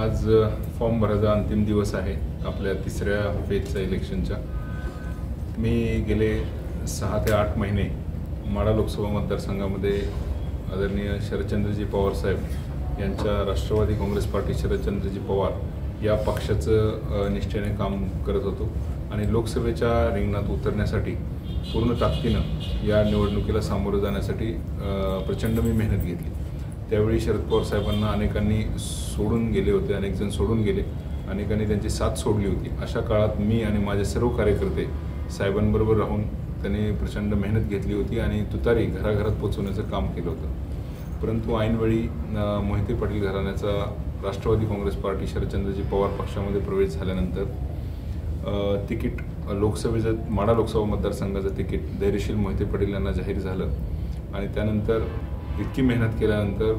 आज फॉर्म भरायचा अंतिम दिवस आहे आपल्या तिसऱ्या फेजच्या इलेक्शनच्या। मी गेले 6 ते 8 महिने माढा लोकसभा मतदारसंघामध्ये आदरणीय शरदचंद्रजी पवार साहेब यांच्या राष्ट्रवादी काँग्रेस पार्टी शरदचंद्रजी पवार या पक्षाचं निष्ठेने काम करत होतो आणि लोकसभेच्या रिंगणात उतरण्यासाठी पूर्ण ताकदीनं या निवडणुकीला सामोरं जाण्यासाठी प्रचंड मी मेहनत घेतली। त्यावेळी शरद पवार साहेबांना अनेकांनी सोडून गेले होते, अनेक जण सोडून गेले, अनेकांनी त्यांची साथ सोडली होती। अशा काळात मी आणि माझे सर्व कार्यकर्ते साहेबांबरोबर राहून त्यांनी प्रचंड मेहनत घेतली होती आणि तुतारी घराघरात पोहोचवण्याचं काम केलं होतं। परंतु ऐनवेळी मोहिते पाटील घराण्याचा राष्ट्रवादी काँग्रेस पार्टी शरदचंद्रजी पवार पक्षामध्ये प्रवेश झाल्यानंतर तिकीट लोकसभेचं माढा लोकसभा मतदारसंघाचं तिकीट धैर्यशील मोहिते पाटील यांना जाहीर झालं आणि त्यानंतर इतकी मेहनत केल्यानंतर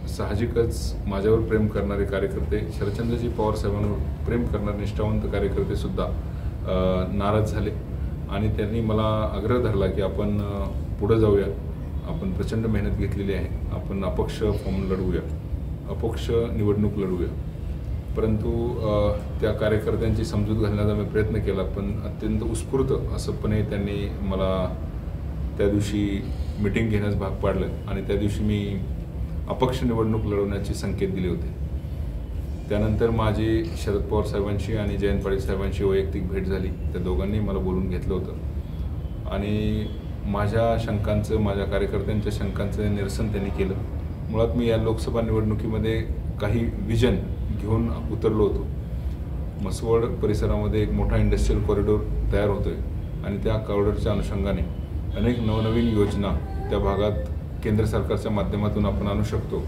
साहजिकच माझ्यावर प्रेम करणारे कार्यकर्ते, शरदचंद्रजी पवार साहेबांवर प्रेम करणारे निष्ठावंत कार्यकर्तेसुद्धा नाराज झाले आणि त्यांनी मला आग्रह धरला की आपण पुढे जाऊया, आपण प्रचंड मेहनत घेतलेली आहे, आपण अपक्ष फॉर्म लढवूया, अपक्ष निवडणूक लढवूया। परंतु त्या कार्यकर्त्यांची समजूत घालण्याचा मी प्रयत्न केला, पण अत्यंत उत्स्फूर्त असंपणे त्यांनी मला त्या दिवशी मीटिंग घेण्यास भाग पाडलं आणि त्या दिवशी मी अपक्ष निवडणूक लढवण्याचे संकेत दिले होते। त्यानंतर माझी शरद पवार साहेबांशी आणि जयंत पाटील साहेबांशी वैयक्तिक भेट झाली। त्या दोघांनी मला बोलून घेतलं होतं आणि माझ्या शंकांचं, माझ्या कार्यकर्त्यांच्या शंकांचं निरसन त्यांनी केलं। मुळात मी या लोकसभा निवडणुकीमध्ये काही विजन घेऊन उतरलो होतो। मसवड परिसरामध्ये एक मोठा इंडस्ट्रियल कॉरिडॉर तयार होतोय आणि त्या कॉरिडॉरच्या अनुषंगाने अनेक नवनवीन योजना त्या भागात केंद्र सरकारच्या माध्यमातून आपण आणू शकतो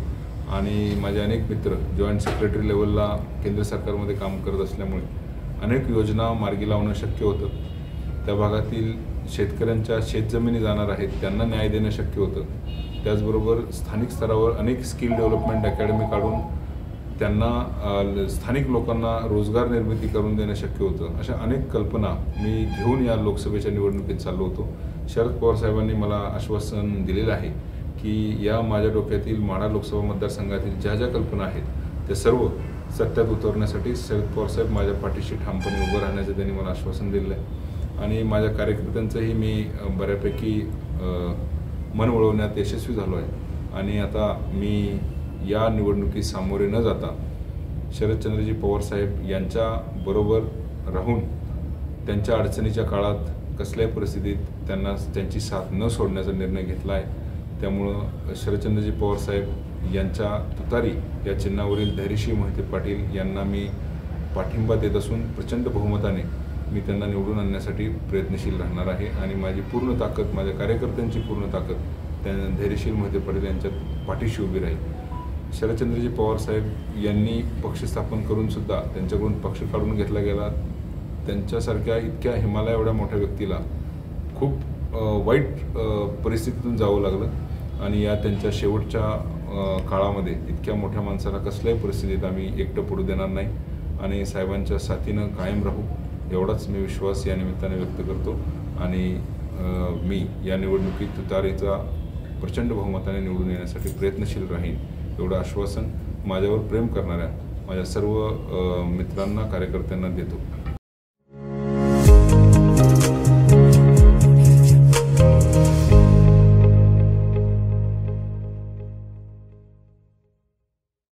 आणि माझे अनेक मित्र जॉईंट सेक्रेटरी लेवलला केंद्र सरकारमध्ये काम करत असल्यामुळे अनेक योजना मार्गी लावणं शक्य होतं। त्या भागातील शेतकऱ्यांच्या शेतजमिनी जाणार आहेत त्यांना न्याय देणं शक्य होतं। त्याचबरोबर स्थानिक स्तरावर अनेक स्किल डेव्हलपमेंट अकॅडमी काढून त्यांना स्थानिक लोकांना रोजगार निर्मिती करून देणं शक्य होतं। अशा अनेक कल्पना मी घेऊन या लोकसभेच्या निवडणुकीत चाललो होतो। शरद पवार साहेबांनी मला आश्वासन दिलेलं आहे की या माझ्या डोक्यातील माढा लोकसभा मतदारसंघातील ज्या ज्या कल्पना आहेत त्या सर्व सत्यात उतरवण्यासाठी शरद पवार साहेब माझ्या पाठीशी ठामपणे उभं राहण्याचं त्यांनी मला आश्वासन दिलं आहे आणि माझ्या कार्यकर्त्यांचंही मी बऱ्यापैकी मन वळवण्यात यशस्वी झालो आहे आणि आता मी या निवडणुकीत सामोरे न जाता शरदचंद्रजी पवार साहेब यांच्याबरोबर राहून त्यांच्या अडचणीच्या काळात कसल्याही परिस्थितीत त्यांना त्यांची साथ न सोडण्याचा निर्णय घेतला आहे। त्यामुळं शरदचंद्रजी पवार साहेब यांच्या तुतारी या चिन्हावरील धैर्यशील मोहिते पाटील यांना मी पाठिंबा देत असून प्रचंड बहुमताने मी त्यांना निवडून आणण्यासाठी प्रयत्नशील राहणार आहे आणि माझी पूर्ण ताकद, माझ्या कार्यकर्त्यांची पूर्ण ताकद त्या धैर्यशील मोहिते पाटील यांच्या पाठीशी उभी राहील। शरदचंद्रजी पवार साहेब यांनी पक्ष स्थापन करूनसुद्धा त्यांच्याकडून पक्ष काढून घेतला गेला। त्यांच्यासारख्या इतक्या हिमालय एवढ्या मोठ्या व्यक्तीला खूप वाईट परिस्थितीतून जावं लागलं आणि या त्यांच्या शेवटच्या काळामध्ये इतक्या मोठ्या माणसाला कसल्याही परिस्थितीत आम्ही एकटं पडू देणार नाही आणि साहेबांच्या साथीनं कायम राहू एवढाच मी विश्वास या निमित्ताने व्यक्त करतो आणि मी या निवडणुकीत तुतारीचा प्रचंड बहुमताने निवडून येण्यासाठी प्रयत्नशील राहीन एवढं आश्वासन माझ्यावर प्रेम करणाऱ्या माझ्या सर्व मित्रांना, कार्यकर्त्यांना देतो।